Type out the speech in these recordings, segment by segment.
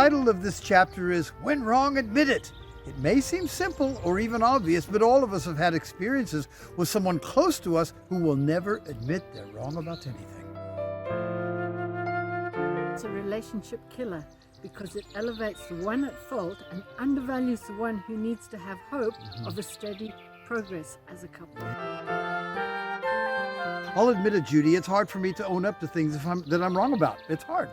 title of this chapter is When Wrong, Admit It. It may seem simple or even obvious, but all of us have had experiences with someone close to us who will never admit they're wrong about anything. It's a relationship killer because it elevates the one at fault and undervalues the one who needs to have hope of a steady progress as a couple. I'll admit it, Judy, it's hard for me to own up to things that I'm wrong about. It's hard.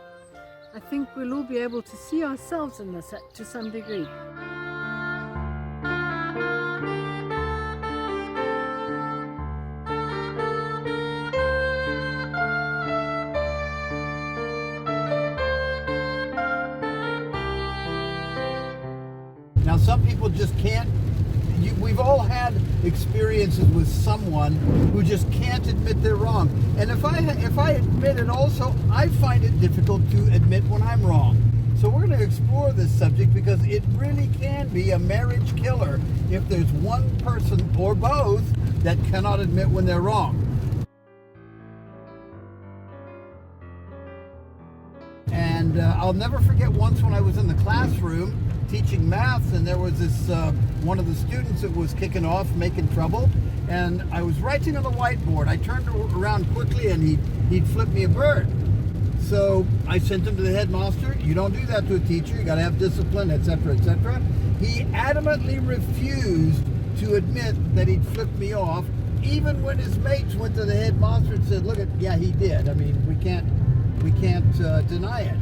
I think we'll all be able to see ourselves in this to some degree. Now, some people just can't. We've all had experiences with someone who just can't admit they're wrong. And if I admit it also, I find it difficult to admit when I'm wrong. So we're going to explore this subject because it really can be a marriage killer if there's one person or both that cannot admit when they're wrong. And I'll never forget once when I was in the classroom teaching math, and there was this one of the students that was kicking off, making trouble, and I was writing on the whiteboard. I turned around quickly and he'd flipped me a bird. So I sent him to the headmaster. You don't do that to a teacher. You got to have discipline, etc., etc. He adamantly refused to admit that he'd flipped me off, even when his mates went to the headmaster and said, "Look, yeah, he did. I mean, we can't deny it."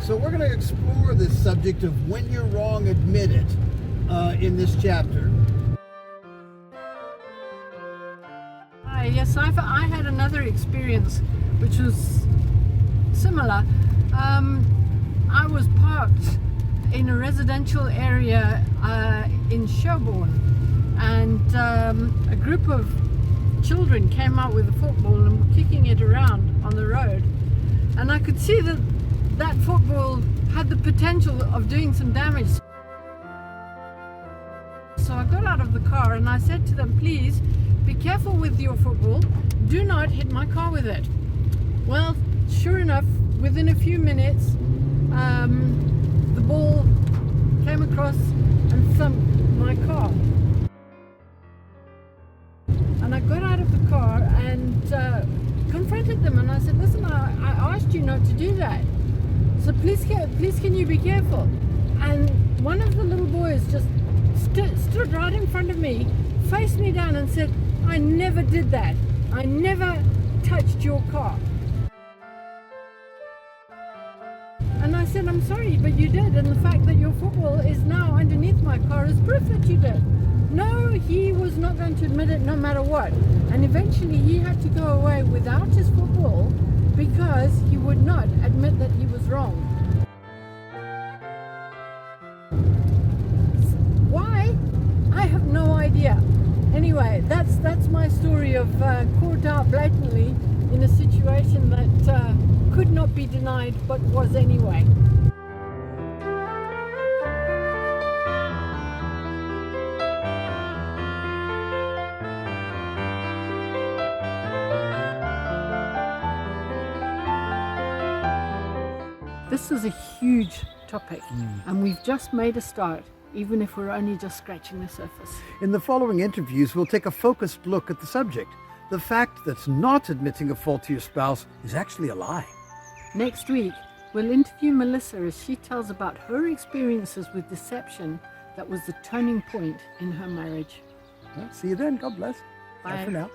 So we're going to explore this subject of when you're wrong, admit it, in this chapter. Yes, I had another experience which was similar. I was parked in a residential area in Sherborne, and a group of children came out with a football and were kicking it around on the road, and I could see that football had the potential of doing some damage. So I got out of the car and I said to them, "Please be careful with your football, do not hit my car with it." Well, sure enough, within a few minutes the ball came across and thumped my car. And I got out of the car and confronted them, and I said, "Listen, I asked you not to do that. So please can you be careful?" And one of the little boys just stood right in front of me, faced me down and said, "I never did that. I never touched your car." And I said, "I'm sorry, but you did. And the fact that your football is now underneath my car is proof that you did." No, he was not going to admit it no matter what. And eventually he had to go away without his football because he would not admit that he was wrong. Why? I have no idea. Anyway, that's my story of caught out blatantly in a situation that could not be denied but was anyway. This is a huge topic, and we've just made a start, even if we're only just scratching the surface. In the following interviews, we'll take a focused look at the subject. The fact that not admitting a fault to your spouse is actually a lie. Next week, we'll interview Melissa as she tells about her experiences with deception that was the turning point in her marriage. Well, see you then. God bless. Bye. Bye for now.